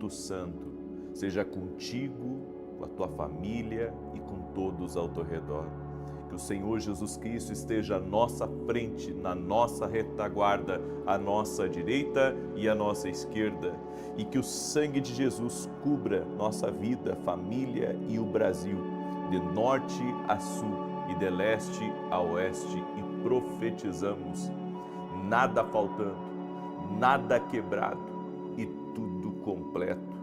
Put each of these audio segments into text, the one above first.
Espírito Santo seja contigo, com a tua família e com todos ao teu redor. Que o Senhor Jesus Cristo esteja à nossa frente, na nossa retaguarda, à nossa direita e à nossa esquerda. E que o sangue de Jesus cubra nossa vida, família e o Brasil, de norte a sul e de leste a oeste. E profetizamos, nada faltando, nada quebrado e tudo completo.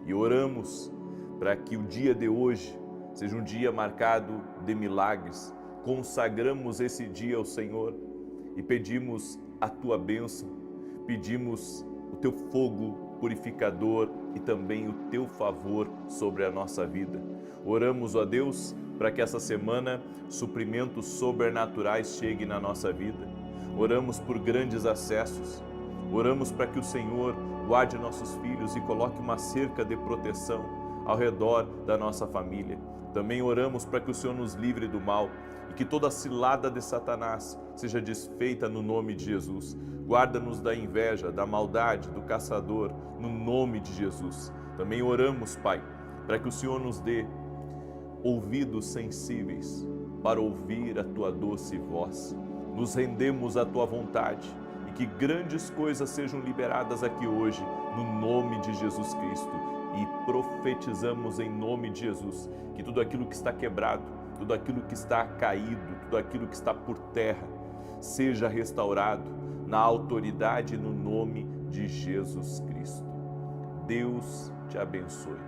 E oramos para que o dia de hoje seja um dia marcado de milagres. Consagramos esse dia ao Senhor e pedimos a tua bênção, pedimos o teu fogo purificador e também o teu favor sobre a nossa vida. Oramos, ó Deus, para que essa semana suprimentos sobrenaturais cheguem na nossa vida. Oramos por grandes acessos. Oramos para que o Senhor guarde nossos filhos e coloque uma cerca de proteção ao redor da nossa família. Também oramos para que o Senhor nos livre do mal e que toda cilada de Satanás seja desfeita no nome de Jesus. Guarda-nos da inveja, da maldade, do caçador, no nome de Jesus. Também oramos, Pai, para que o Senhor nos dê ouvidos sensíveis para ouvir a tua doce voz. Nos rendemos à tua vontade e que grandes coisas sejam liberadas aqui hoje, no nome de Jesus Cristo. E profetizamos em nome de Jesus que tudo aquilo que está quebrado, tudo aquilo que está caído, tudo aquilo que está por terra, seja restaurado na autoridade e no nome de Jesus Cristo. Deus te abençoe.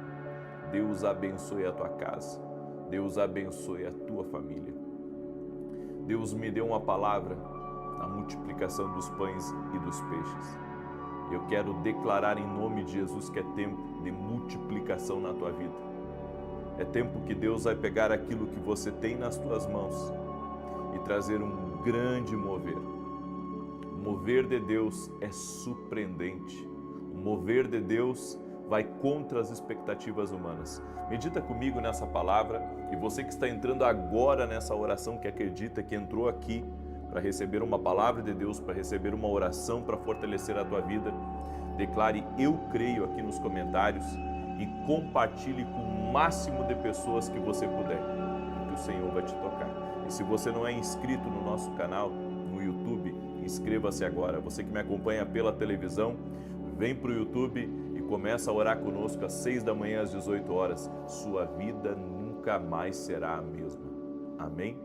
Deus abençoe a tua casa. Deus abençoe a tua família. Deus me deu uma palavra, a multiplicação dos pães e dos peixes. Eu quero declarar em nome de Jesus que é tempo de multiplicação na tua vida. É tempo que Deus vai pegar aquilo que você tem nas tuas mãos e trazer um grande mover. O mover de Deus é surpreendente. O mover de Deus vai contra as expectativas humanas. Medita comigo nessa palavra e você que está entrando agora nessa oração, que acredita que entrou aqui para receber uma palavra de Deus, para receber uma oração para fortalecer a tua vida, declare eu creio aqui nos comentários e compartilhe com o máximo de pessoas que você puder, porque o Senhor vai te tocar. E se você não é inscrito no nosso canal, no YouTube, inscreva-se agora. Você que me acompanha pela televisão, vem para o YouTube e começa a orar conosco às 6 da manhã, às 18 horas. Sua vida nunca mais será a mesma. Amém?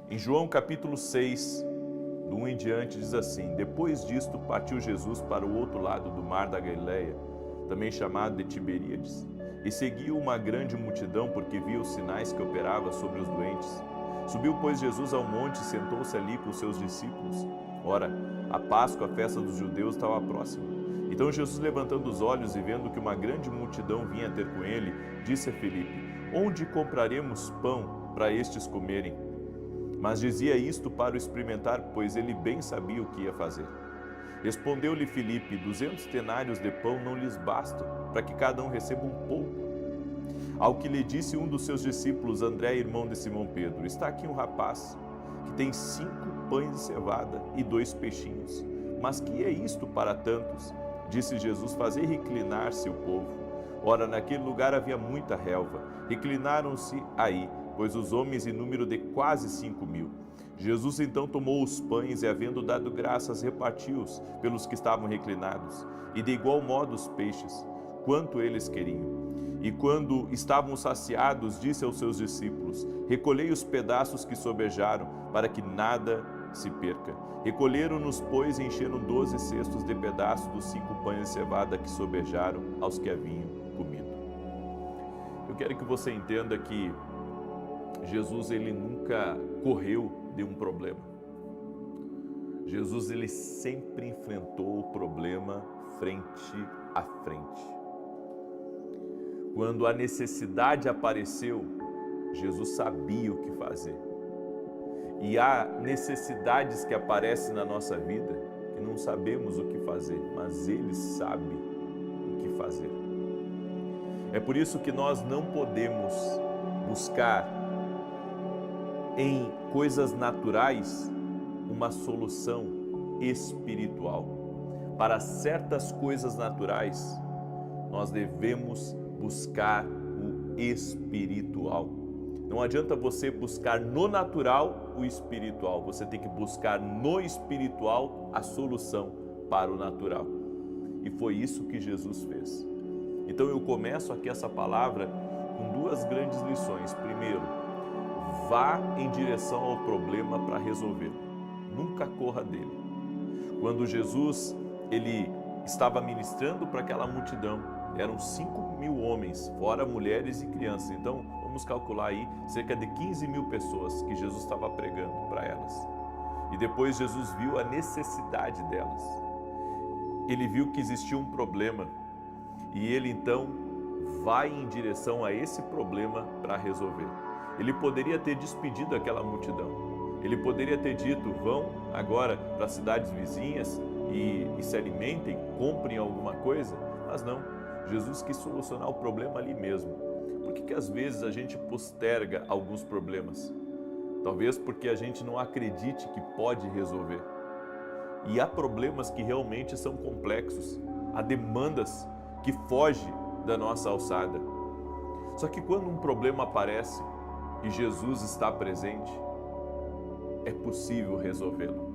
Em João capítulo 6, do 1 em diante, diz assim: depois disto partiu Jesus para o outro lado do mar da Galileia, também chamado de Tiberíades, e seguiu uma grande multidão porque via os sinais que operava sobre os doentes. Subiu, pois, Jesus ao monte e sentou-se ali com os seus discípulos. Ora, a Páscoa, a festa dos judeus, estava próxima. Então Jesus, levantando os olhos e vendo que uma grande multidão vinha ter com ele, disse a Filipe: onde compraremos pão para estes comerem? Mas dizia isto para o experimentar, pois ele bem sabia o que ia fazer. Respondeu-lhe Filipe: 200 denários de pão não lhes bastam, para que cada um receba um pouco. Ao que lhe disse um dos seus discípulos, André, irmão de Simão Pedro: está aqui um rapaz que tem 5 pães de cevada e 2 peixinhos. Mas que é isto para tantos? Disse Jesus: fazei reclinar-se o povo. Ora, naquele lugar havia muita relva. Reclinaram-se aí, pois os homens em número de quase 5.000. Jesus então tomou os pães e, havendo dado graças, repartiu-os pelos que estavam reclinados, e de igual modo os peixes, quanto eles queriam. E quando estavam saciados, disse aos seus discípulos: recolhei os pedaços que sobejaram, para que nada se perca. Recolheram-nos, pois, e encheram 12 cestos de pedaços dos 5 pães de cevada que sobejaram aos que haviam comido. Eu quero que você entenda que Jesus, ele nunca correu de um problema. Jesus, ele sempre enfrentou o problema frente a frente. Quando a necessidade apareceu, Jesus sabia o que fazer. E há necessidades que aparecem na nossa vida que não sabemos o que fazer, mas Ele sabe o que fazer. É por isso que nós não podemos buscar em coisas naturais uma solução espiritual. Para certas coisas naturais, nós devemos buscar o espiritual. Não adianta você buscar no natural o espiritual, você tem que buscar no espiritual a solução para o natural. E foi isso que Jesus fez. Então eu começo aqui essa palavra com duas grandes lições. Primeiro, vá em direção ao problema para resolvê-lo. Nunca corra dele. Quando Jesus ele estava ministrando para aquela multidão, eram 5.000 homens, fora mulheres e crianças. Então, vamos calcular aí cerca de 15.000 pessoas que Jesus estava pregando para elas. E depois Jesus viu a necessidade delas. Ele viu que existia um problema e ele então vai em direção a esse problema para resolver. Ele poderia ter despedido aquela multidão. Ele poderia ter dito, vão agora para as cidades vizinhas e se alimentem, comprem alguma coisa, mas não. Jesus quis solucionar o problema ali mesmo. Por que às vezes a gente posterga alguns problemas? Talvez porque a gente não acredite que pode resolver. E há problemas que realmente são complexos, há demandas que fogem da nossa alçada. Só que quando um problema aparece e Jesus está presente, é possível resolvê-lo.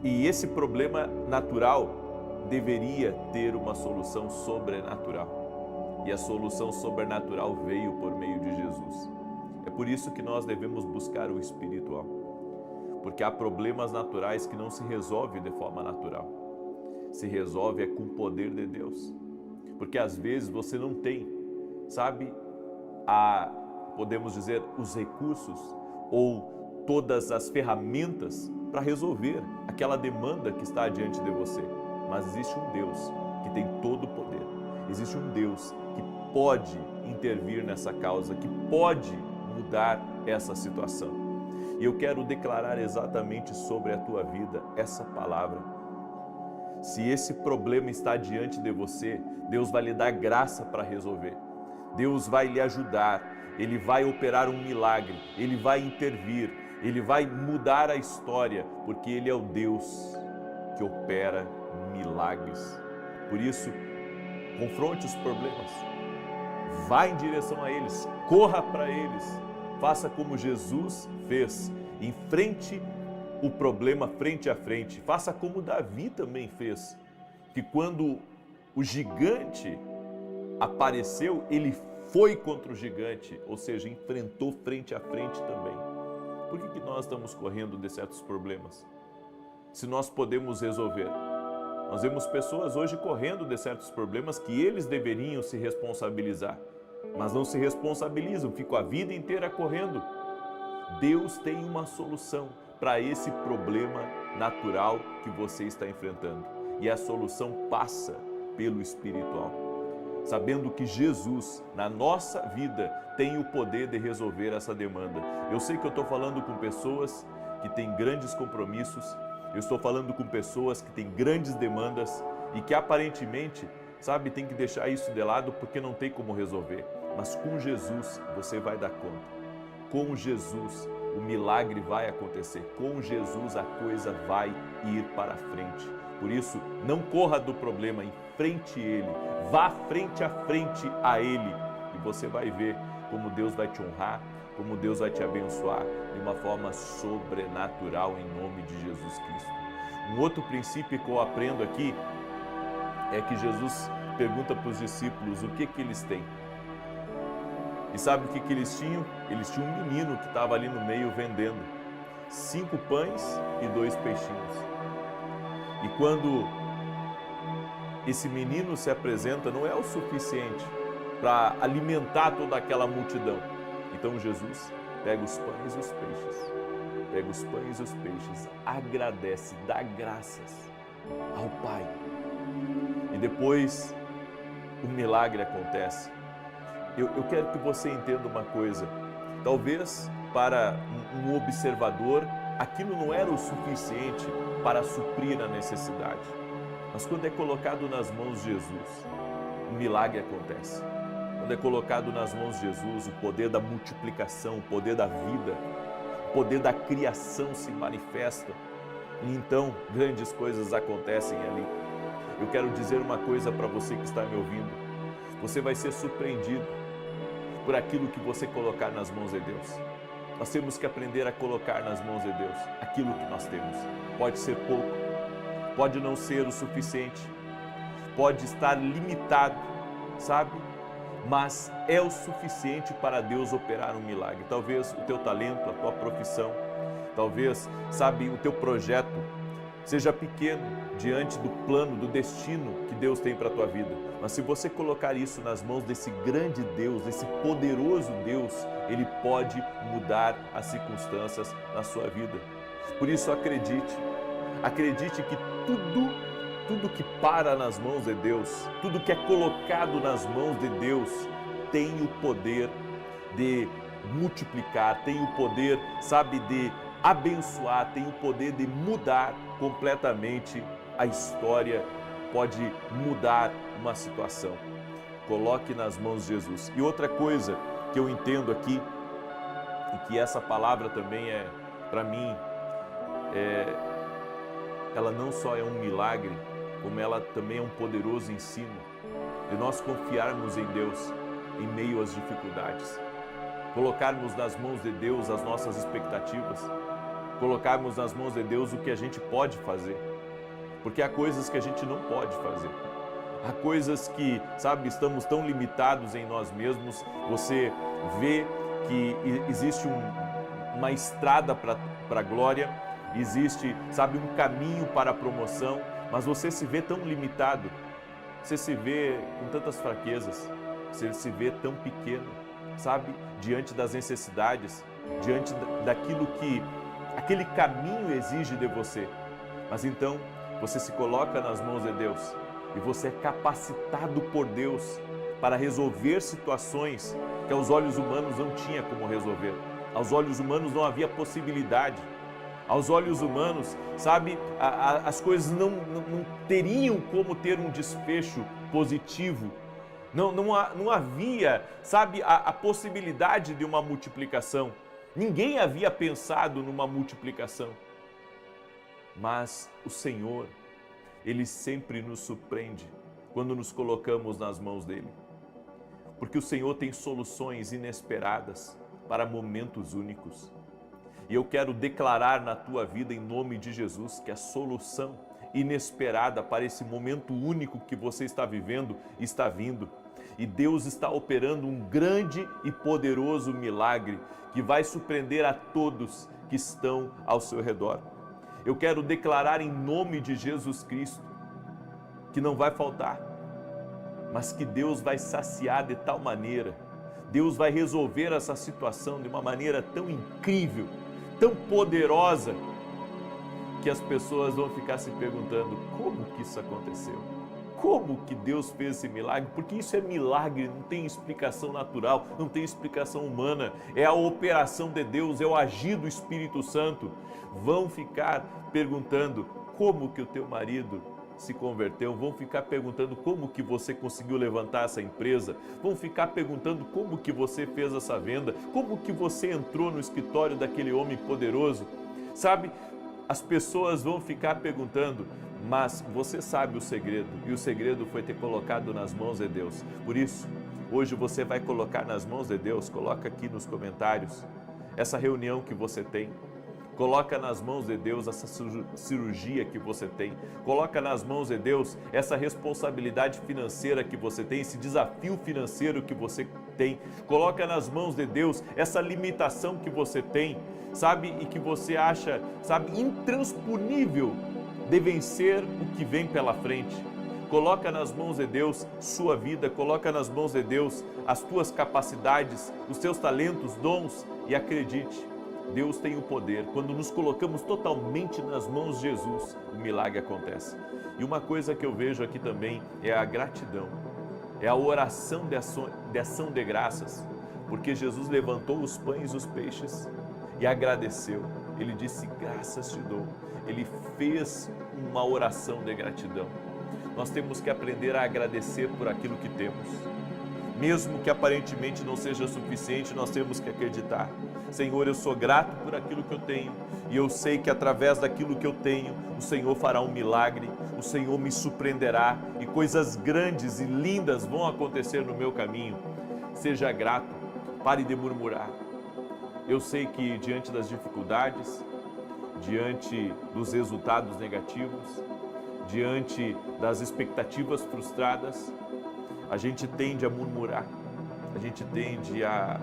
E esse problema natural deveria ter uma solução sobrenatural. E a solução sobrenatural veio por meio de Jesus. É por isso que nós devemos buscar o espiritual. Porque há problemas naturais que não se resolvem de forma natural. Se resolve com o poder de Deus. Porque às vezes você não tem, sabe, podemos dizer, os recursos ou todas as ferramentas para resolver aquela demanda que está diante de você. Mas existe um Deus que tem todo o poder. Existe um Deus que pode intervir nessa causa, que pode mudar essa situação. E eu quero declarar exatamente sobre a tua vida essa palavra. Se esse problema está diante de você, Deus vai lhe dar graça para resolver. Deus vai lhe ajudar, Ele vai operar um milagre, Ele vai intervir, Ele vai mudar a história, porque Ele é o Deus que opera milagres. Por isso, confronte os problemas, vá em direção a eles, corra para eles, faça como Jesus fez, enfrente o problema frente a frente, faça como Davi também fez, que quando o gigante apareceu, ele foi contra o gigante, ou seja, enfrentou frente a frente também. Por que nós estamos correndo de certos problemas? Se nós podemos resolver. Nós vemos pessoas hoje correndo de certos problemas que eles deveriam se responsabilizar, mas não se responsabilizam, ficam a vida inteira correndo. Deus tem uma solução para esse problema natural que você está enfrentando. E a solução passa pelo espiritual. Sabendo que Jesus, na nossa vida, tem o poder de resolver essa demanda. Eu sei que eu estou falando com pessoas que têm grandes compromissos, eu estou falando com pessoas que têm grandes demandas e que aparentemente, sabe, tem que deixar isso de lado porque não tem como resolver. Mas com Jesus você vai dar conta. Com Jesus o milagre vai acontecer. Com Jesus a coisa vai ir para frente. Por isso, não corra do problema, enfrente ele. Vá frente a frente a ele. E você vai ver como Deus vai te honrar, como Deus vai te abençoar de uma forma sobrenatural em nome de Jesus Cristo. Um outro princípio que eu aprendo aqui é que Jesus pergunta para os discípulos o que eles têm. E sabe o que eles tinham? Eles tinham um menino que estava ali no meio vendendo 5 pães e 2 peixinhos. E quando esse menino se apresenta, não é o suficiente para alimentar toda aquela multidão. Então Jesus pega os pães e os peixes, pega os pães e os peixes, agradece, dá graças ao Pai. E depois o milagre acontece. Eu quero que você entenda uma coisa. Talvez para um observador aquilo não era o suficiente para suprir a necessidade. Mas quando é colocado nas mãos de Jesus, o milagre acontece. Quando é colocado nas mãos de Jesus, o poder da multiplicação, o poder da vida, o poder da criação se manifesta. E então grandes coisas acontecem ali. eu quero dizer uma coisa para você que está me ouvindo. Você vai ser surpreendido por aquilo que você colocar nas mãos de Deus. Nós temos que aprender a colocar nas mãos de Deus aquilo que nós temos. Pode ser pouco, pode não ser o suficiente, pode estar limitado, sabe? Mas é o suficiente para Deus operar um milagre. Talvez o teu talento, a tua profissão, talvez, sabe, o teu projeto seja pequeno diante do plano, do destino que Deus tem para a tua vida. Mas se você colocar isso nas mãos desse grande Deus, desse poderoso Deus, Ele pode mudar as circunstâncias na sua vida. Por isso acredite que tudo que para nas mãos de Deus, tudo que é colocado nas mãos de Deus, tem o poder de multiplicar, tem o poder, sabe, de abençoar, tem o poder de mudar completamente a história, pode mudar uma situação. Coloque nas mãos de Jesus. E outra coisa que eu entendo aqui, e que essa palavra também é, para mim, ela não só é um milagre, como ela também é um poderoso ensino de nós confiarmos em Deus em meio às dificuldades, colocarmos nas mãos de Deus as nossas expectativas, colocarmos nas mãos de Deus o que a gente pode fazer, porque há coisas que a gente não pode fazer, há coisas que, sabe, estamos tão limitados em nós mesmos. Você vê que existe uma estrada para a glória, existe, sabe, um caminho para a promoção, mas você se vê tão limitado, você se vê com tantas fraquezas, você se vê tão pequeno, sabe, diante das necessidades, diante daquilo que aquele caminho exige de você. Mas então você se coloca nas mãos de Deus e você é capacitado por Deus para resolver situações que aos olhos humanos não tinha como resolver. Aos olhos humanos não havia possibilidade. Aos olhos humanos, sabe, as coisas não teriam como ter um desfecho positivo. Não havia, sabe, a possibilidade de uma multiplicação. Ninguém havia pensado numa multiplicação. Mas o Senhor, Ele sempre nos surpreende quando nos colocamos nas mãos dEle. Porque o Senhor tem soluções inesperadas para momentos únicos. E eu quero declarar na tua vida, em nome de Jesus, que a solução inesperada para esse momento único que você está vivendo está vindo. E Deus está operando um grande e poderoso milagre que vai surpreender a todos que estão ao seu redor. Eu quero declarar em nome de Jesus Cristo que não vai faltar, mas que Deus vai saciar de tal maneira, Deus vai resolver essa situação de uma maneira tão incrível, tão poderosa, que as pessoas vão ficar se perguntando: como que isso aconteceu? Como que Deus fez esse milagre? Porque isso é milagre, não tem explicação natural, não tem explicação humana. É a operação de Deus, é o agir do Espírito Santo. Vão ficar perguntando como que o teu marido se converteu, vão ficar perguntando como que você conseguiu levantar essa empresa, vão ficar perguntando como que você fez essa venda, como que você entrou no escritório daquele homem poderoso. Sabe, as pessoas vão ficar perguntando, mas você sabe o segredo, e o segredo foi ter colocado nas mãos de Deus. Por isso, hoje você vai colocar nas mãos de Deus. Coloca aqui nos comentários essa reunião que você tem. Coloca nas mãos de Deus essa cirurgia que você tem. Coloca nas mãos de Deus essa responsabilidade financeira que você tem, esse desafio financeiro que você tem. Coloca nas mãos de Deus essa limitação que você tem, sabe, e que você acha, sabe, intransponível de vencer o que vem pela frente. Coloca nas mãos de Deus sua vida, coloca nas mãos de Deus as tuas capacidades, os teus talentos, dons, e acredite, Deus tem o poder. Quando nos colocamos totalmente nas mãos de Jesus, o milagre acontece. E uma coisa que eu vejo aqui também é a gratidão, é a oração de ação de graças, porque Jesus levantou os pães e os peixes e agradeceu. Ele disse: graças te dou. Ele fez uma oração de gratidão. Nós temos que aprender a agradecer por aquilo que temos. Mesmo que aparentemente não seja suficiente, nós temos que acreditar: Senhor, eu sou grato por aquilo que eu tenho, e eu sei que através daquilo que eu tenho, o Senhor fará um milagre, o Senhor me surpreenderá e coisas grandes e lindas vão acontecer no meu caminho. Seja grato, pare de murmurar. Eu sei que diante das dificuldades, diante dos resultados negativos, diante das expectativas frustradas, a gente tende a murmurar, a gente tende a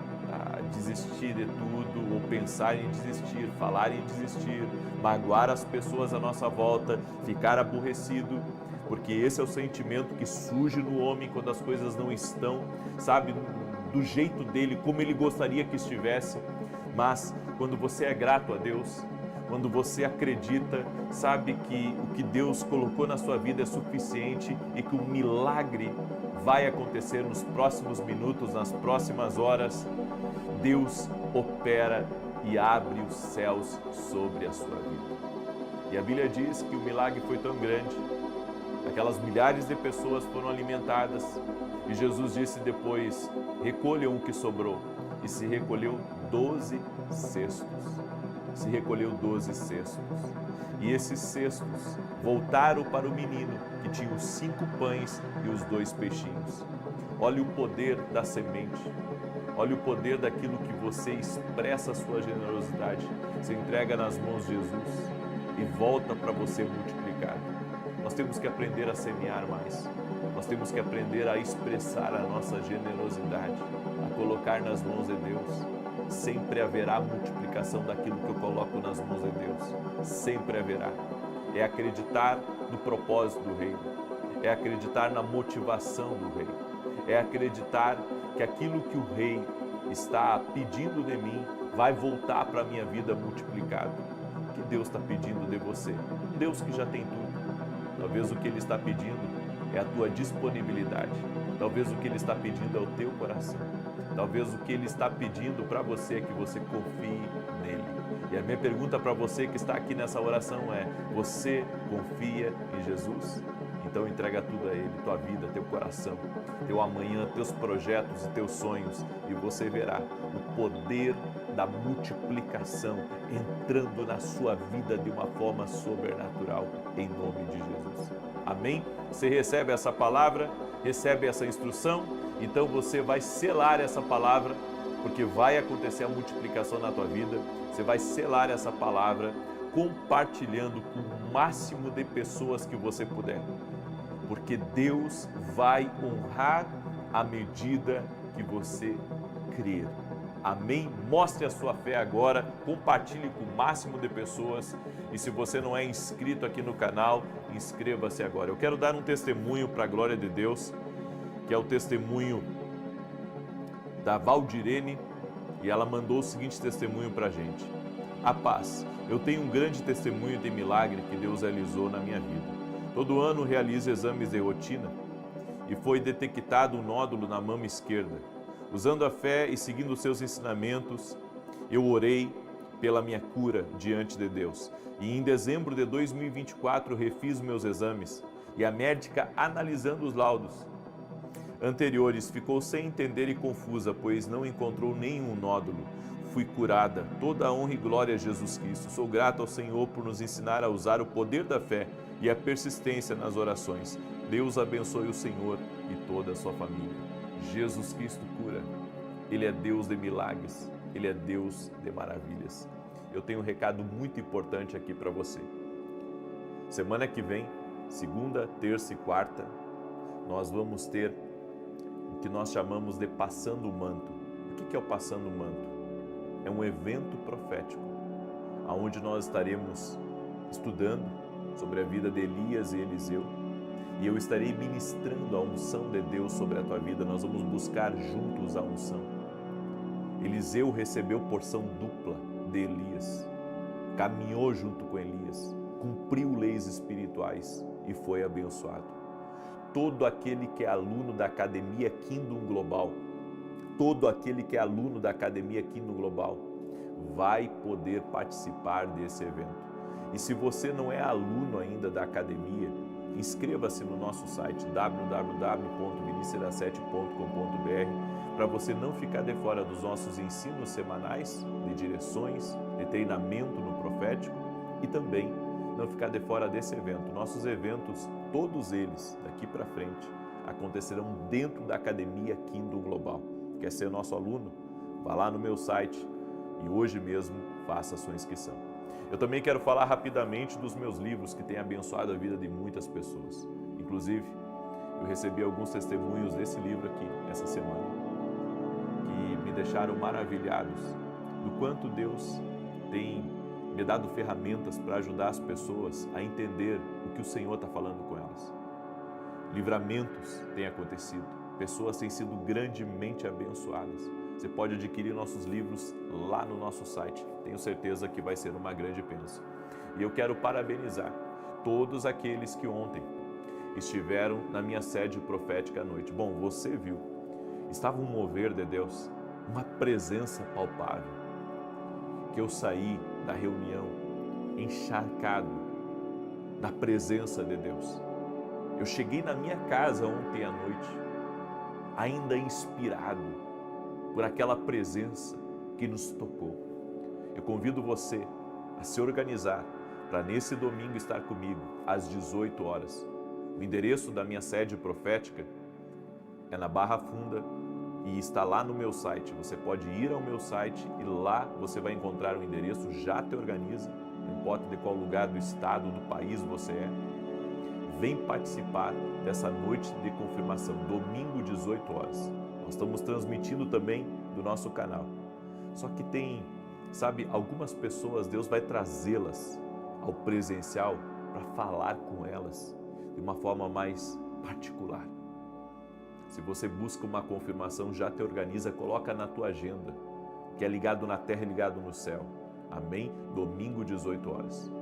desistir de tudo, ou pensar em desistir, falar em desistir, magoar as pessoas à nossa volta, ficar aborrecido, porque esse é o sentimento que surge no homem quando as coisas não estão, sabe, do jeito dele, como ele gostaria que estivesse. Mas quando você é grato a Deus, quando você acredita, sabe que o que Deus colocou na sua vida é suficiente e que o milagre vai acontecer nos próximos minutos, nas próximas horas, Deus opera e abre os céus sobre a sua vida. E a Bíblia diz que o milagre foi tão grande, aquelas milhares de pessoas foram alimentadas, e Jesus disse depois: recolham o que sobrou. E se recolheu 12 cestos. Se recolheu 12 cestos. E esses cestos voltaram para o menino, que tinha os 5 pães e os 2 peixinhos. Olha o poder da semente. Olha o poder daquilo que você expressa a sua generosidade. Você entrega nas mãos de Jesus e volta para você multiplicado. Nós temos que aprender a semear mais. Nós temos que aprender a expressar a nossa generosidade, a colocar nas mãos de Deus. Sempre haverá multiplicação daquilo que eu coloco nas mãos de Deus. Sempre haverá. É acreditar no propósito do reino. É acreditar na motivação do rei. É acreditar que aquilo que o rei está pedindo de mim vai voltar para a minha vida multiplicado. O que Deus está pedindo de você? Um Deus que já tem tudo. Talvez o que Ele está pedindo é a tua disponibilidade. Talvez o que Ele está pedindo é o teu coração. Talvez o que Ele está pedindo para você é que você confie nele. E a minha pergunta para você que está aqui nessa oração é: você confia em Jesus? Então entrega tudo a Ele, tua vida, teu coração, teu amanhã, teus projetos e teus sonhos, e você verá o poder da multiplicação entrando na sua vida de uma forma sobrenatural, em nome de Jesus. Amém? Você recebe essa palavra, recebe essa instrução, então você vai selar essa palavra, porque vai acontecer a multiplicação na tua vida. Você vai selar essa palavra compartilhando com o máximo de pessoas que você puder, porque Deus vai honrar à medida que você crer. Amém? Mostre a sua fé agora, compartilhe com o máximo de pessoas, e se você não é inscrito aqui no canal, inscreva-se agora. Eu quero dar um testemunho para a glória de Deus, que é o testemunho da Valdirene, e ela mandou o seguinte testemunho para a gente: a paz, eu tenho um grande testemunho de milagre que Deus realizou na minha vida. Todo ano realizo exames de rotina e foi detectado um nódulo na mama esquerda. Usando a fé e seguindo os seus ensinamentos, eu orei pela minha cura diante de Deus. E em dezembro de 2024 refiz meus exames e a médica, analisando os laudos anteriores, ficou sem entender e confusa, pois não encontrou nenhum nódulo. Fui curada. Toda a honra e glória a Jesus Cristo. Sou grato ao Senhor por nos ensinar a usar o poder da fé e a persistência nas orações. Deus abençoe o Senhor e toda a sua família. Jesus Cristo cura. Ele é Deus de milagres. Ele é Deus de maravilhas. Eu tenho um recado muito importante aqui para você. Semana que vem, segunda, terça e quarta, nós vamos ter o que nós chamamos de Passando o Manto. O que é o Passando o Manto? É um evento profético, onde nós estaremos estudando sobre a vida de Elias e Eliseu, e eu estarei ministrando a unção de Deus sobre a tua vida. Nós vamos buscar juntos a unção. Eliseu recebeu porção dupla de Elias, caminhou junto com Elias, cumpriu leis espirituais e foi abençoado. Todo aquele que é aluno da Academia Kingdom Global, todo aquele que é aluno da Academia Kingdom Global vai poder participar desse evento. E se você não é aluno ainda da academia, inscreva-se no nosso site www.vinicius7.com.br para você não ficar de fora dos nossos ensinos semanais de direções, de treinamento no profético, e também não ficar de fora desse evento. Nossos eventos, todos eles, daqui para frente, acontecerão dentro da Academia Kingdom Global. Quer ser nosso aluno? Vá lá no meu site e hoje mesmo faça a sua inscrição. Eu também quero falar rapidamente dos meus livros que têm abençoado a vida de muitas pessoas. Inclusive, eu recebi alguns testemunhos desse livro aqui, essa semana, que me deixaram maravilhados do quanto Deus tem me dado ferramentas para ajudar as pessoas a entender o que o Senhor está falando com elas. Livramentos têm acontecido, pessoas têm sido grandemente abençoadas. Você pode adquirir nossos livros lá no nosso site, tenho certeza que vai ser uma grande bênção. E eu quero parabenizar todos aqueles que ontem estiveram na minha sede profética à noite. Bom, você viu, estava um mover de Deus, uma presença palpável, que eu saí da reunião encharcado da presença de Deus. Eu cheguei na minha casa ontem à noite, ainda inspirado por aquela presença que nos tocou. Eu convido você a se organizar para nesse domingo estar comigo às 18 horas. O endereço da minha sede profética é na Barra Funda e está lá no meu site. Você pode ir ao meu site e lá você vai encontrar o endereço. Já te organiza, não importa de qual lugar do estado, do país você é. Vem participar dessa noite de confirmação, domingo 18 horas. Nós estamos transmitindo também do nosso canal. Só que tem, sabe, algumas pessoas, Deus vai trazê-las ao presencial para falar com elas de uma forma mais particular. Se você busca uma confirmação, já te organiza, coloca na tua agenda, que é ligado na terra e ligado no céu. Amém? Domingo 18 horas.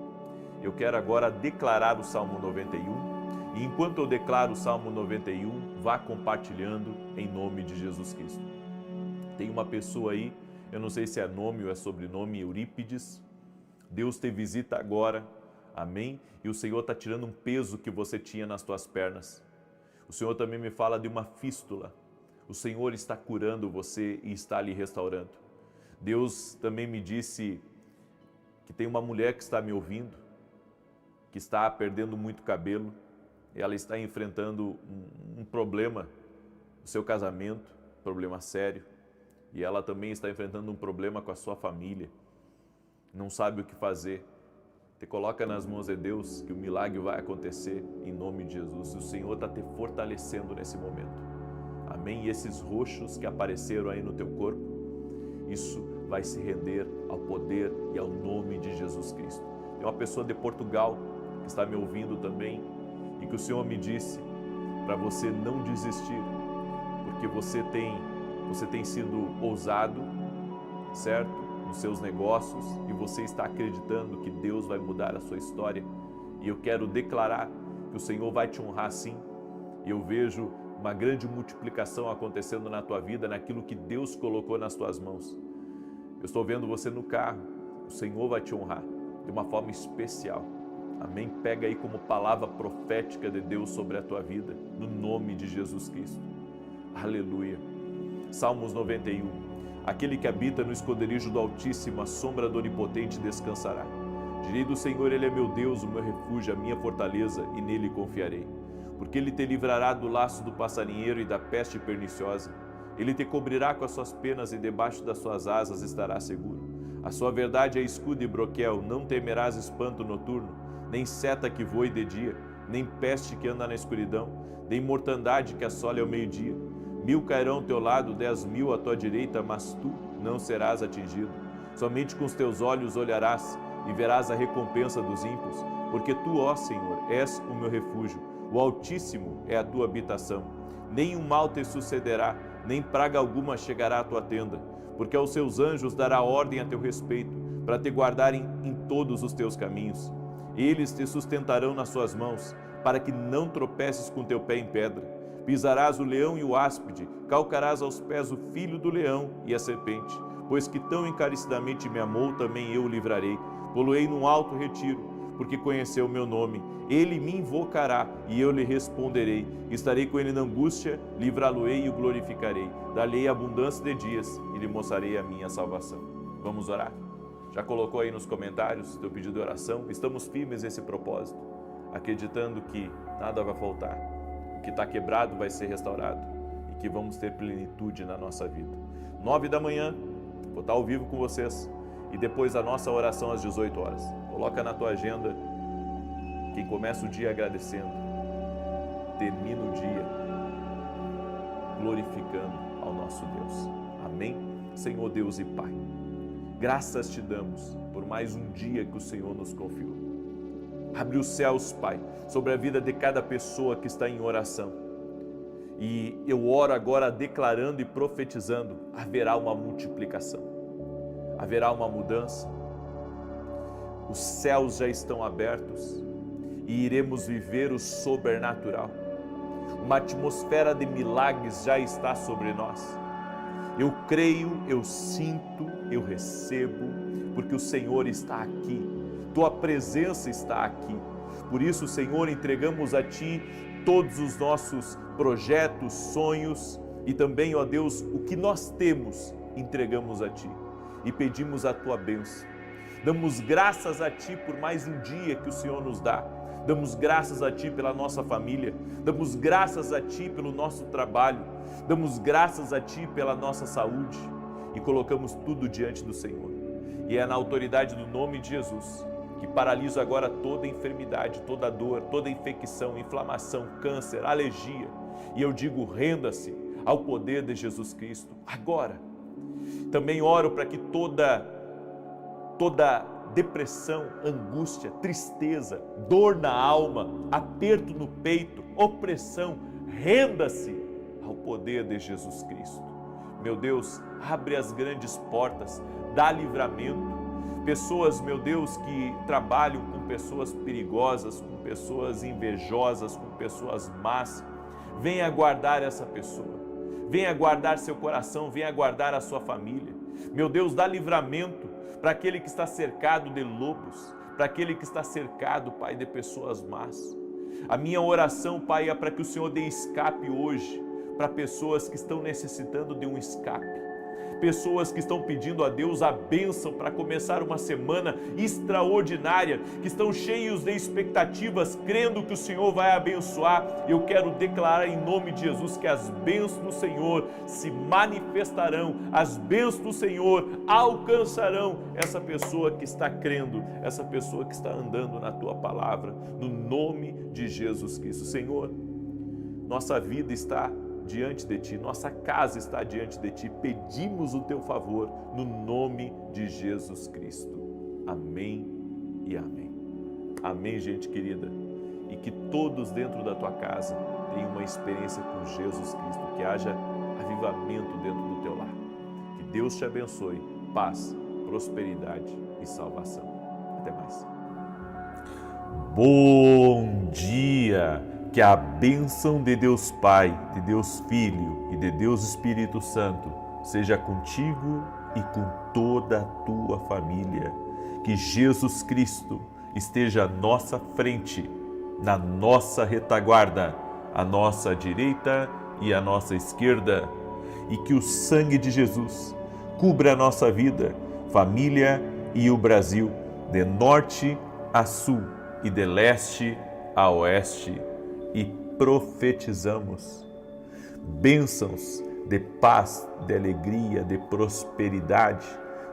Eu quero agora declarar o Salmo 91, e enquanto eu declaro o Salmo 91, vá compartilhando em nome de Jesus Cristo. Tem uma pessoa aí, eu não sei se é nome ou é sobrenome, Eurípides. Deus te visita agora, amém? E o Senhor está tirando um peso que você tinha nas tuas pernas. O Senhor também me fala de uma fístula. O Senhor está curando você e está lhe restaurando. Deus também me disse que tem uma mulher que está me ouvindo, que está perdendo muito cabelo, e ela está enfrentando um problema no seu casamento, problema sério, e ela também está enfrentando um problema com a sua família, não sabe o que fazer. Te coloca nas mãos de Deus que o milagre vai acontecer em nome de Jesus. O Senhor está te fortalecendo nesse momento. Amém? E esses roxos que apareceram aí no teu corpo, isso vai se render ao poder e ao nome de Jesus Cristo. Tem uma pessoa de Portugal que está me ouvindo também e que o Senhor me disse para você não desistir, porque você tem sido ousado, certo? Nos seus negócios e você está acreditando que Deus vai mudar a sua história. E eu quero declarar que o Senhor vai te honrar sim. E eu vejo uma grande multiplicação acontecendo na tua vida, naquilo que Deus colocou nas tuas mãos. Eu estou vendo você no carro, o Senhor vai te honrar de uma forma especial. Amém? Pega aí como palavra profética de Deus sobre a tua vida, no nome de Jesus Cristo. Aleluia. Salmos 91. Aquele que habita no esconderijo do Altíssimo, a sombra do Onipotente descansará. Direi do Senhor, Ele é meu Deus, o meu refúgio, a minha fortaleza, e nele confiarei. Porque Ele te livrará do laço do passarinheiro e da peste perniciosa. Ele te cobrirá com as suas penas e debaixo das suas asas estarás seguro. A sua verdade é escudo e broquel, não temerás espanto noturno, nem seta que voe de dia, nem peste que anda na escuridão, nem mortandade que assole ao meio-dia. 1000 cairão ao teu lado, 10.000 à tua direita, mas tu não serás atingido. Somente com os teus olhos olharás e verás a recompensa dos ímpios, porque tu, ó Senhor, és o meu refúgio, o Altíssimo é a tua habitação. Nenhum mal te sucederá, nem praga alguma chegará à tua tenda, porque aos seus anjos dará ordem a teu respeito, para te guardarem em todos os teus caminhos. Eles te sustentarão nas suas mãos, para que não tropeces com teu pé em pedra. Pisarás o leão e o áspide, calcarás aos pés o filho do leão e a serpente. Pois que tão encarecidamente me amou, também eu o livrarei. Poloei num alto retiro, porque conheceu o meu nome. Ele me invocará e eu lhe responderei. Estarei com ele na angústia, livrá-lo-ei e o glorificarei. Dar-lhe abundância de dias e lhe mostrarei a minha salvação. Vamos orar? Já colocou aí nos comentários teu pedido de oração? Estamos firmes nesse propósito, acreditando que nada vai faltar, o que está quebrado vai ser restaurado e que vamos ter plenitude na nossa vida. 9 da manhã, vou estar ao vivo com vocês e depois a nossa oração às 18 horas. Coloca na tua agenda, quem começa o dia agradecendo, termina o dia glorificando ao nosso Deus. Amém? Senhor Deus e Pai, graças te damos por mais um dia que o Senhor nos confiou. Abre os céus, Pai, sobre a vida de cada pessoa que está em oração. E eu oro agora declarando e profetizando, haverá uma multiplicação, haverá uma mudança. Os céus já estão abertos e iremos viver o sobrenatural. Uma atmosfera de milagres já está sobre nós. Eu creio, eu sinto, eu recebo, porque o Senhor está aqui. Tua presença está aqui. Por isso, Senhor, entregamos a Ti todos os nossos projetos, sonhos e também, ó Deus, o que nós temos, entregamos a Ti e pedimos a Tua bênção. Damos graças a Ti por mais um dia que o Senhor nos dá. Damos graças a Ti pela nossa família. Damos graças a Ti pelo nosso trabalho. Damos graças a Ti pela nossa saúde e colocamos tudo diante do Senhor. E é na autoridade do nome de Jesus que paraliso agora toda enfermidade, toda dor, toda infecção, inflamação, câncer, alergia. E eu digo, renda-se ao poder de Jesus Cristo agora. Também oro para que toda depressão, angústia, tristeza, dor na alma, aperto no peito, opressão, renda-se ao poder de Jesus Cristo. Meu Deus, abre as grandes portas, dá livramento. Pessoas, meu Deus, que trabalham com pessoas perigosas, com pessoas invejosas, com pessoas más, venha guardar essa pessoa, venha guardar seu coração, venha guardar a sua família. Meu Deus, dá livramento para aquele que está cercado de lobos, para aquele que está cercado, Pai, de pessoas más. A minha oração, Pai, é para que o Senhor dê escape hoje para pessoas que estão necessitando de um escape. Pessoas que estão pedindo a Deus a bênção para começar uma semana extraordinária, que estão cheios de expectativas, crendo que o Senhor vai abençoar. Eu quero declarar em nome de Jesus que as bênçãos do Senhor se manifestarão, as bênçãos do Senhor alcançarão essa pessoa que está crendo, essa pessoa que está andando na Tua palavra, no nome de Jesus Cristo. Senhor, nossa vida está diante de Ti, nossa casa está diante de Ti, pedimos o Teu favor no nome de Jesus Cristo. Amém e amém. Amém, gente querida, e que todos dentro da tua casa tenham uma experiência com Jesus Cristo, que haja avivamento dentro do teu lar. Que Deus te abençoe, paz, prosperidade e salvação. Até mais. Bom dia! Que a bênção de Deus Pai, de Deus Filho e de Deus Espírito Santo seja contigo e com toda a tua família. Que Jesus Cristo esteja à nossa frente, na nossa retaguarda, à nossa direita e à nossa esquerda. E que o sangue de Jesus cubra a nossa vida, família e o Brasil, de norte a sul e de leste a oeste. E profetizamos bênçãos de paz, de alegria, de prosperidade,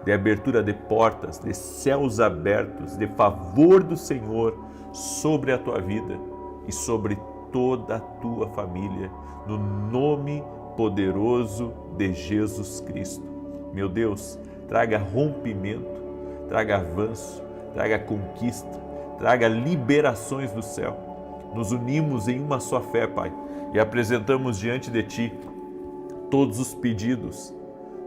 de abertura de portas, de céus abertos, de favor do Senhor sobre a tua vida e sobre toda a tua família, no nome poderoso de Jesus Cristo. Meu Deus, traga rompimento, traga avanço, traga conquista, traga liberações do céu. Nos unimos em uma só fé, Pai, e apresentamos diante de Ti todos os pedidos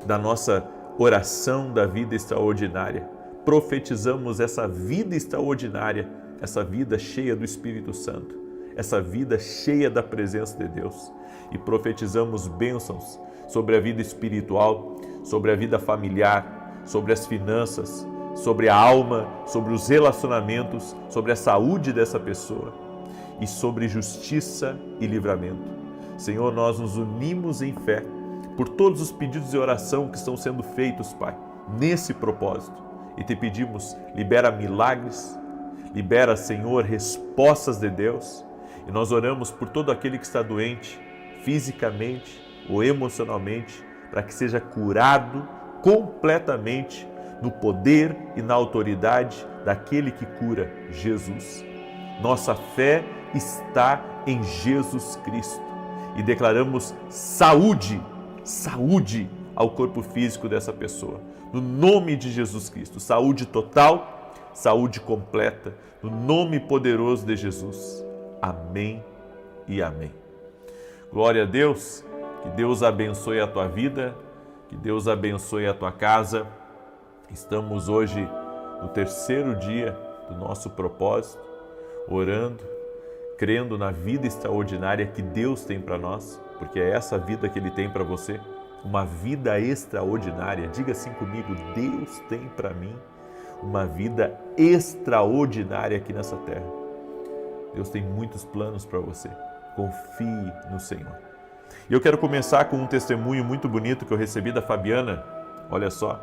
da nossa oração da vida extraordinária. Profetizamos essa vida extraordinária, essa vida cheia do Espírito Santo, essa vida cheia da presença de Deus. E profetizamos bênçãos sobre a vida espiritual, sobre a vida familiar, sobre as finanças, sobre a alma, sobre os relacionamentos, sobre a saúde dessa pessoa e sobre justiça e livramento. Senhor, nós nos unimos em fé por todos os pedidos de oração que estão sendo feitos, Pai, nesse propósito. e te pedimos, libera milagres, libera, Senhor, respostas de Deus. E nós oramos por todo aquele que está doente, fisicamente ou emocionalmente, para que seja curado completamente no poder e na autoridade daquele que cura, Jesus. Nossa fé está em Jesus Cristo e declaramos saúde ao corpo físico dessa pessoa. No nome de Jesus Cristo, saúde total, saúde completa, no nome poderoso de Jesus. Amém e amém. Glória a Deus, que Deus abençoe a tua vida, que Deus abençoe a tua casa. Estamos hoje no terceiro dia do nosso propósito, orando, crendo na vida extraordinária que Deus tem para nós, porque é essa vida que Ele tem para você, uma vida extraordinária. Diga assim comigo, Deus tem para mim uma vida extraordinária aqui nessa terra. Deus tem muitos planos para você. Confie no Senhor. E eu quero começar com um testemunho muito bonito que eu recebi da Fabiana. Olha só,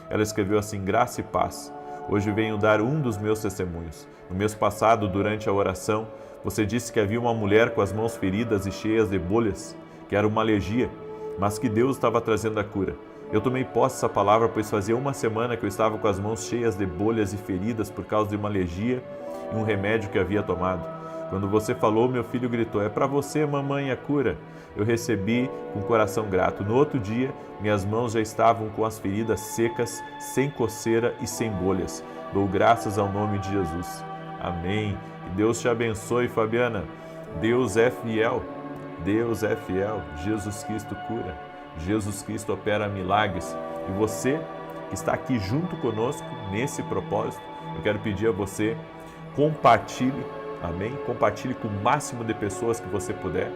ela escreveu assim: graça e paz. Hoje venho dar um dos meus testemunhos. No mês passado, durante a oração, você disse que havia uma mulher com as mãos feridas e cheias de bolhas, que era uma alergia, mas que Deus estava trazendo a cura. Eu tomei posse dessa palavra, pois fazia uma semana que eu estava com as mãos cheias de bolhas e feridas por causa de uma alergia e um remédio que havia tomado. Quando você falou, meu filho gritou: é para você, mamãe, a cura. Eu recebi com coração grato. No outro dia, minhas mãos já estavam com as feridas secas, sem coceira e sem bolhas. Dou graças ao nome de Jesus. Amém. Que Deus te abençoe, Fabiana. Deus é fiel. Deus é fiel. Jesus Cristo cura. Jesus Cristo opera milagres. E você que está aqui junto conosco nesse propósito, eu quero pedir a você, compartilhe. Amém? Compartilhe com o máximo de pessoas que você puder.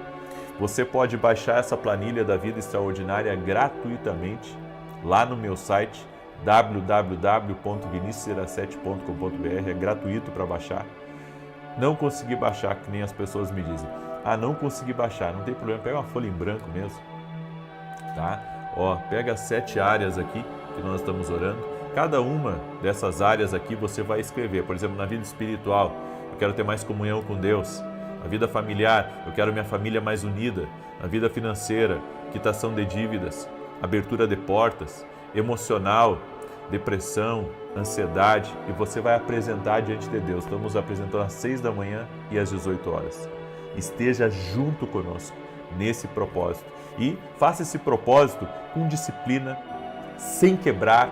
Você pode baixar essa planilha da Vida Extraordinária gratuitamente lá no meu site www.vinicius07.com.br. É gratuito para baixar. Não consegui baixar, que nem as pessoas me dizem. Ah, não consegui baixar. Não tem problema, pega uma folha em branco mesmo. Tá? Ó, pega as 7 áreas aqui que nós estamos orando. Cada uma dessas áreas aqui você vai escrever. Por exemplo, na vida espiritual, eu quero ter mais comunhão com Deus. Na vida familiar, eu quero minha família mais unida. Na vida financeira, quitação de dívidas, abertura de portas, emocional, depressão, ansiedade. E você vai apresentar diante de Deus. Estamos apresentando às 6 da manhã e às 18 horas. Esteja junto conosco nesse propósito. E faça esse propósito com disciplina, sem quebrar,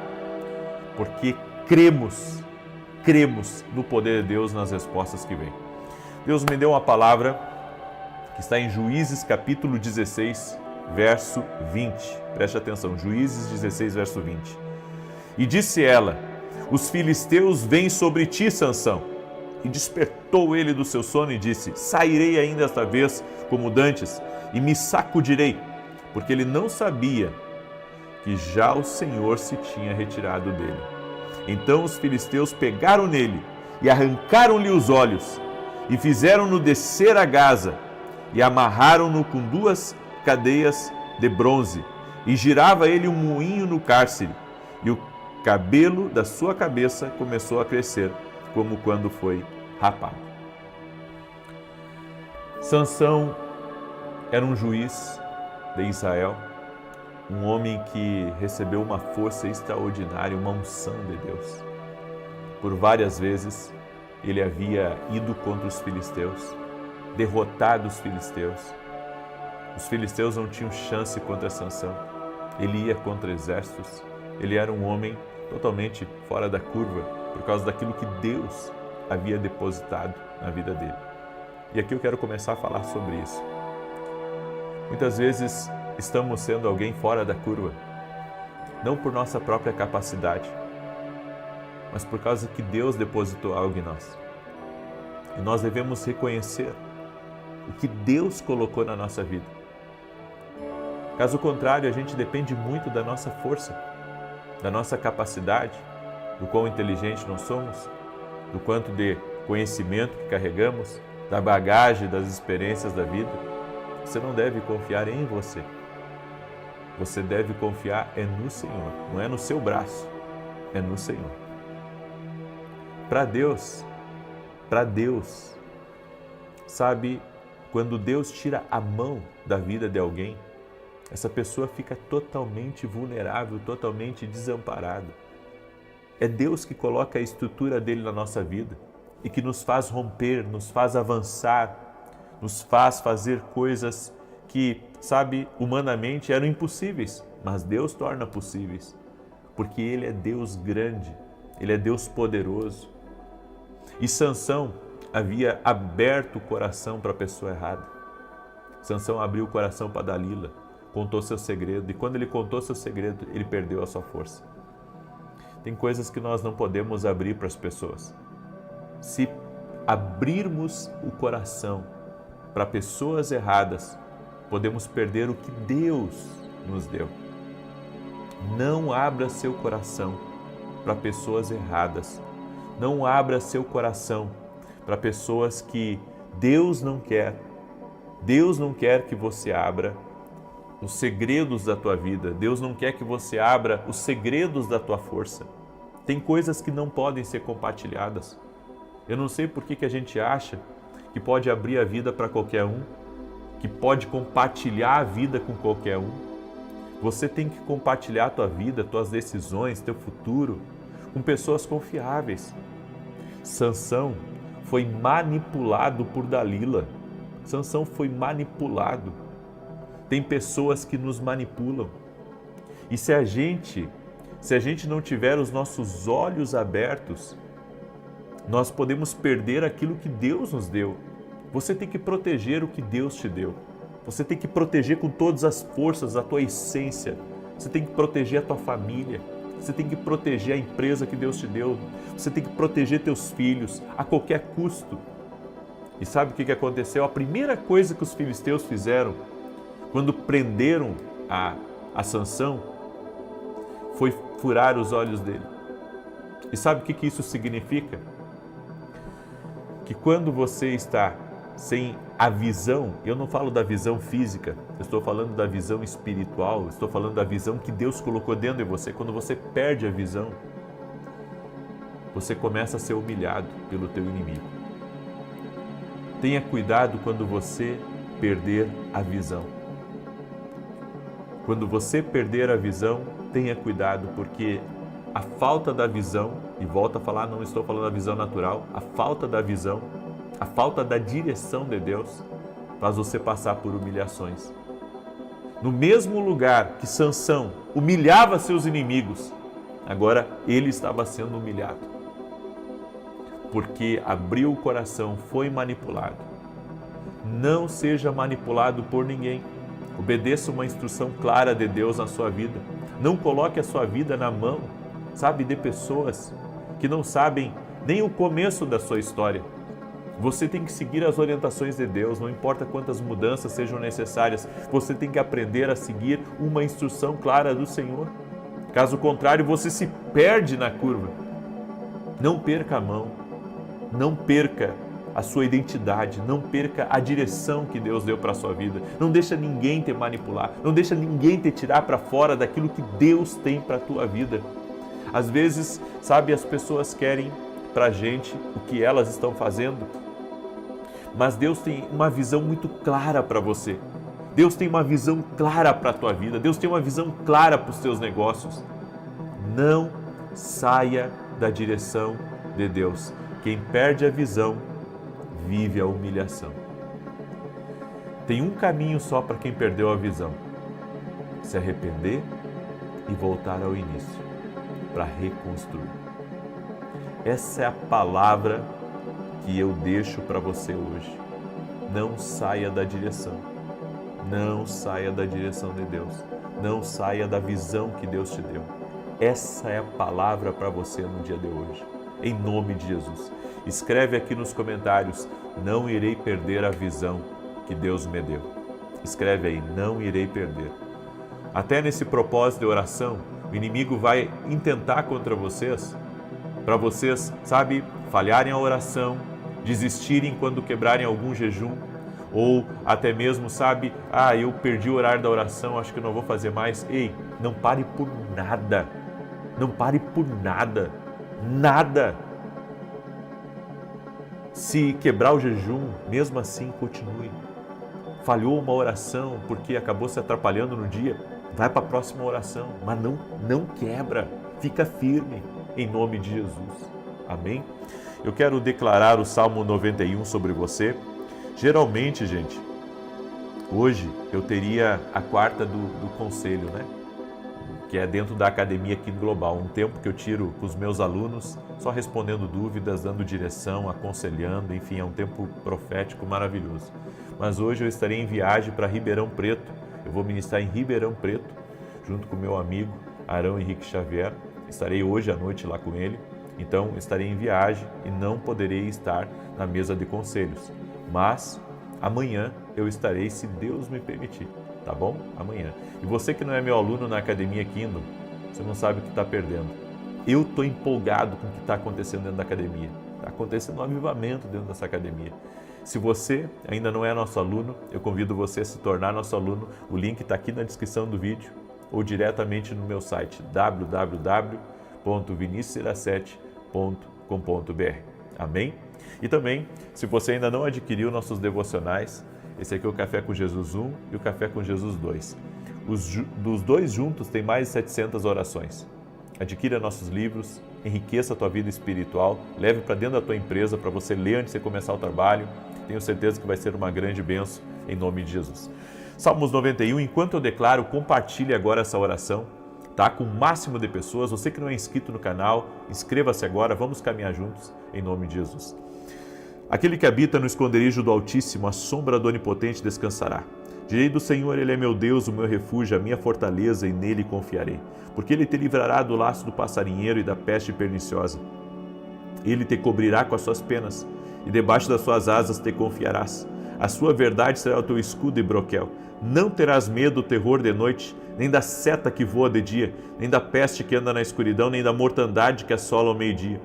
porque cremos no poder de Deus, nas respostas que vêm. Deus me deu uma palavra que está em Juízes capítulo 16, verso 20. Preste atenção, Juízes 16, verso 20. E disse ela: os filisteus vêm sobre ti, Sansão. E despertou ele do seu sono e disse: sairei ainda esta vez como dantes e me sacudirei, porque ele não sabia que já o Senhor se tinha retirado dele. Então os filisteus pegaram nele e arrancaram-lhe os olhos e fizeram-no descer a Gaza e amarraram-no com 2 cadeias de bronze e girava ele um moinho no cárcere e o cabelo da sua cabeça começou a crescer como quando foi rapado. Sansão era um juiz de Israel, um homem que recebeu uma força extraordinária, uma unção de Deus. Por várias vezes ele havia ido contra os filisteus, derrotado os filisteus. Os filisteus não tinham chance contra Sansão. Ele ia contra exércitos. Ele era um homem totalmente fora da curva por causa daquilo que Deus havia depositado na vida dele. E aqui eu quero começar a falar sobre isso. Muitas vezes estamos sendo alguém fora da curva, não por nossa própria capacidade, mas por causa que Deus depositou algo em nós. E nós devemos reconhecer o que Deus colocou na nossa vida. Caso contrário, a gente depende muito da nossa força, da nossa capacidade, do quão inteligente nós somos, do quanto de conhecimento que carregamos, da bagagem, das experiências da vida. Você não deve confiar em você. Você deve confiar no Senhor. Não é no seu braço, é no Senhor. para Deus, sabe, quando Deus tira a mão da vida de alguém, essa pessoa fica totalmente vulnerável, totalmente desamparada. É Deus que coloca a estrutura dele na nossa vida e que nos faz romper, nos faz avançar, nos faz fazer coisas que, sabe, humanamente eram impossíveis, mas Deus torna possíveis, porque Ele é Deus grande, Ele é Deus poderoso. E Sansão havia aberto o coração para a pessoa errada. Sansão abriu o coração para Dalila, contou seu segredo, e quando ele contou seu segredo, ele perdeu a sua força. Tem coisas que nós não podemos abrir para as pessoas. Se abrirmos o coração para pessoas erradas, podemos perder o que Deus nos deu. Não abra seu coração para pessoas erradas. Não abra seu coração para pessoas que Deus não quer. Deus não quer que você abra os segredos da tua vida. Deus não quer que você abra os segredos da tua força. Tem coisas que não podem ser compartilhadas. Eu não sei por que a gente acha que pode abrir a vida para qualquer um, que pode compartilhar a vida com qualquer um. Você tem que compartilhar a tua vida, tuas decisões, teu futuro com pessoas confiáveis. Sansão foi manipulado por Dalila. Sansão foi manipulado. Tem pessoas que nos manipulam. E se a gente não tiver os nossos olhos abertos, nós podemos perder aquilo que Deus nos deu. Você tem que proteger o que Deus te deu. Você tem que proteger com todas as forças a tua essência. Você tem que proteger a tua família. Você tem que proteger a empresa que Deus te deu. Você tem que proteger teus filhos a qualquer custo. E sabe o que aconteceu? A primeira coisa que os filisteus fizeram quando prenderam a Sansão foi furar os olhos dele. E sabe o que isso significa? Que quando você está sem a visão, eu não falo da visão física, eu estou falando da visão espiritual, estou falando da visão que Deus colocou dentro de você. Quando você perde a visão, você começa a ser humilhado pelo teu inimigo. Tenha cuidado quando você perder a visão. Quando você perder a visão, tenha cuidado, porque a falta da visão, e volto a falar, não estou falando da visão natural, a falta da visão, a falta da direção de Deus faz você passar por humilhações. No mesmo lugar que Sansão humilhava seus inimigos, agora ele estava sendo humilhado. Porque abriu o coração, foi manipulado. Não seja manipulado por ninguém. Obedeça uma instrução clara de Deus na sua vida. Não coloque a sua vida na mão, sabe, de pessoas que não sabem nem o começo da sua história. Você tem que seguir as orientações de Deus, não importa quantas mudanças sejam necessárias, você tem que aprender a seguir uma instrução clara do Senhor. Caso contrário, você se perde na curva. Não perca a mão, não perca a sua identidade, não perca a direção que Deus deu para a sua vida. Não deixa ninguém te manipular, não deixa ninguém te tirar para fora daquilo que Deus tem para a tua vida. Às vezes, sabe, as pessoas querem para a gente o que elas estão fazendo, mas Deus tem uma visão muito clara para você. Deus tem uma visão clara para a tua vida. Deus tem uma visão clara para os teus negócios. Não saia da direção de Deus. Quem perde a visão, vive a humilhação. Tem um caminho só para quem perdeu a visão: se arrepender e voltar ao início, para reconstruir. Essa é a palavra que eu deixo para você hoje. Não saia da direção. Não saia da direção de Deus. Não saia da visão que Deus te deu. Essa é a palavra para você no dia de hoje. Em nome de Jesus. Escreve aqui nos comentários: não irei perder a visão que Deus me deu. Escreve aí: não irei perder. Até nesse propósito de oração, o inimigo vai intentar contra vocês, para vocês, sabe, falharem a oração, desistirem quando quebrarem algum jejum, ou até mesmo, sabe, eu perdi o horário da oração, acho que não vou fazer mais. Ei, não pare por nada. Não pare por nada. Nada. Se quebrar o jejum, mesmo assim continue. Falhou uma oração porque acabou se atrapalhando no dia, vai para a próxima oração, mas não quebra, fica firme em nome de Jesus. Amém? Eu quero declarar o Salmo 91 sobre você. Geralmente, gente, hoje eu teria a quarta do conselho, né? Que é dentro da Academia aqui Global, um tempo que eu tiro com os meus alunos, só respondendo dúvidas, dando direção, aconselhando, enfim, é um tempo profético maravilhoso. Mas hoje eu estarei em viagem para Ribeirão Preto, eu vou ministrar em Ribeirão Preto, junto com meu amigo Arão Henrique Xavier, estarei hoje à noite lá com ele, então estarei em viagem e não poderei estar na mesa de conselhos, mas amanhã eu estarei, se Deus me permitir. Tá bom? Amanhã. E você que não é meu aluno na Academia Kingdom, você não sabe o que está perdendo. Eu estou empolgado com o que está acontecendo dentro da academia. Está acontecendo um avivamento dentro dessa academia. Se você ainda não é nosso aluno, eu convido você a se tornar nosso aluno. O link está aqui na descrição do vídeo ou diretamente no meu site www.vinicius17.com.br. Amém? E também, se você ainda não adquiriu nossos devocionais, esse aqui é o Café com Jesus 1 e o Café com Jesus 2. Dos dois juntos tem mais de 700 orações. Adquira nossos livros, enriqueça a tua vida espiritual, leve para dentro da tua empresa para você ler antes de você começar o trabalho. Tenho certeza que vai ser uma grande bênção em nome de Jesus. Salmos 91, enquanto eu declaro, compartilhe agora essa oração, tá? Com o máximo de pessoas. Você que não é inscrito no canal, inscreva-se agora, vamos caminhar juntos em nome de Jesus. Aquele que habita no esconderijo do Altíssimo, a sombra do Onipotente descansará. Direi do Senhor, Ele é meu Deus, o meu refúgio, a minha fortaleza, e nele confiarei. Porque Ele te livrará do laço do passarinheiro e da peste perniciosa. Ele te cobrirá com as suas penas, e debaixo das suas asas te confiarás. A sua verdade será o teu escudo e broquel. Não terás medo do terror de noite, nem da seta que voa de dia, nem da peste que anda na escuridão, nem da mortandade que assola ao meio-dia.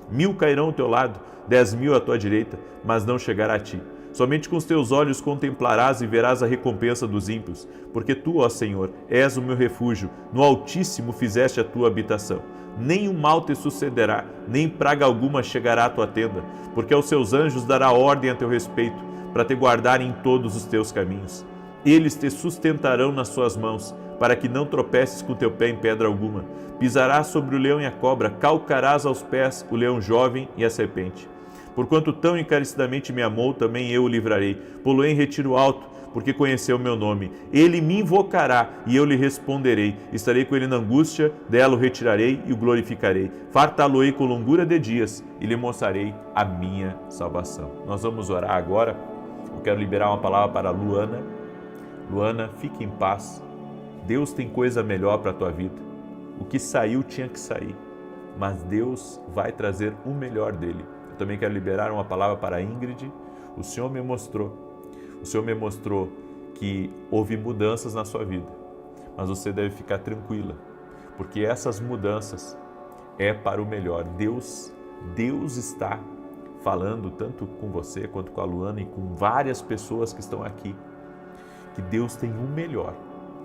1000 cairão ao teu lado, 10.000 à tua direita, mas não chegará a ti. Somente com os teus olhos contemplarás e verás a recompensa dos ímpios, porque tu, ó Senhor, és o meu refúgio, no Altíssimo fizeste a tua habitação. Nenhum mal te sucederá, nem praga alguma chegará à tua tenda, porque aos seus anjos dará ordem a teu respeito, para te guardarem em todos os teus caminhos. Eles te sustentarão nas suas mãos, para que não tropeces com teu pé em pedra alguma. Pisarás sobre o leão e a cobra, calcarás aos pés o leão jovem e a serpente. Porquanto tão encarecidamente me amou, também eu o livrarei. Pô-lo-ei em retiro alto, porque conheceu o meu nome. Ele me invocará e eu lhe responderei. Estarei com ele na angústia, dela o retirarei e o glorificarei. Fartá-lo-ei com longura de dias e lhe mostrarei a minha salvação. Nós vamos orar agora. Eu quero liberar uma palavra para a Luana. Luana, fique em paz. Deus tem coisa melhor para a tua vida. O que saiu tinha que sair, mas Deus vai trazer o melhor dele. Eu também quero liberar uma palavra para a Ingrid. O Senhor me mostrou que houve mudanças na sua vida, mas você deve ficar tranquila, porque essas mudanças é para o melhor. Deus está falando tanto com você quanto com a Luana e com várias pessoas que estão aqui, que Deus tem o melhor.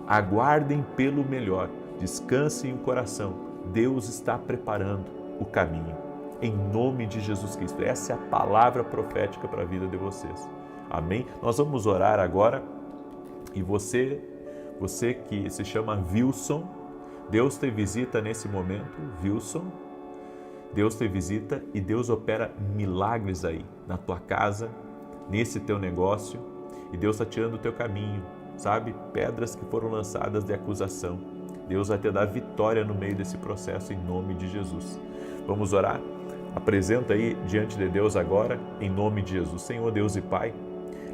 Aguardem pelo melhor, descansem o coração. Deus está preparando o caminho, em nome de Jesus Cristo. Essa é a palavra profética para a vida de vocês. Amém? Nós vamos orar agora e você que se chama Wilson, Deus te visita nesse momento, Wilson. Deus te visita e Deus opera milagres aí, na tua casa, nesse teu negócio, e Deus está tirando o teu caminho, sabe? Pedras que foram lançadas de acusação. Deus vai te dar vitória no meio desse processo, em nome de Jesus. Vamos orar? Apresenta aí diante de Deus agora, em nome de Jesus. Senhor Deus e Pai,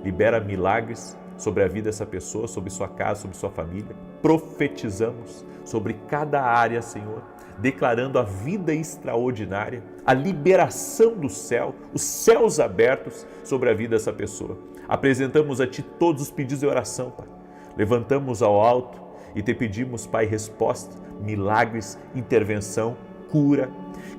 libera milagres sobre a vida dessa pessoa, sobre sua casa, sobre sua família. Profetizamos sobre cada área, Senhor, declarando a vida extraordinária, a liberação do céu, os céus abertos sobre a vida dessa pessoa. Apresentamos a Ti todos os pedidos de oração, Pai. Levantamos ao alto e Te pedimos, Pai, resposta, milagres, intervenção, cura,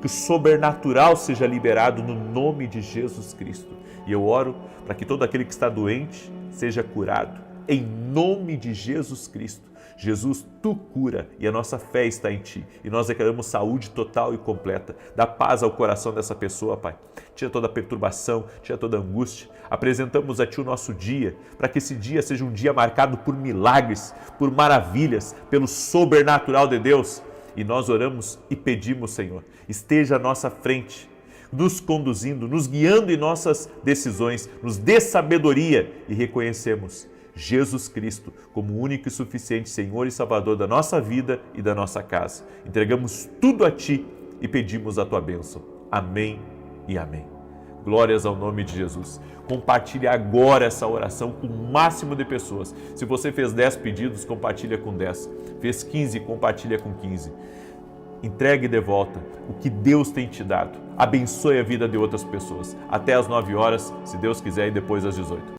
que o sobrenatural seja liberado no nome de Jesus Cristo. E eu oro para que todo aquele que está doente seja curado, em nome de Jesus Cristo. Jesus, Tu cura e a nossa fé está em Ti. E nós declaramos saúde total e completa. Dá paz ao coração dessa pessoa, Pai. Tira toda a perturbação, tira toda a angústia. Apresentamos a Ti o nosso dia, para que esse dia seja um dia marcado por milagres, por maravilhas, pelo sobrenatural de Deus. E nós oramos e pedimos, Senhor, esteja à nossa frente, nos conduzindo, nos guiando em nossas decisões, nos dê sabedoria e reconhecemos Jesus Cristo como o único e suficiente Senhor e Salvador da nossa vida e da nossa casa. Entregamos tudo a Ti e pedimos a Tua bênção. Amém e amém. Glórias ao nome de Jesus. Compartilhe agora essa oração com o máximo de pessoas. Se você fez 10 pedidos, compartilha com 10. Fez 15, compartilha com 15. Entregue de volta o que Deus tem te dado. Abençoe a vida de outras pessoas. Até às 9 horas, se Deus quiser, e depois às 18.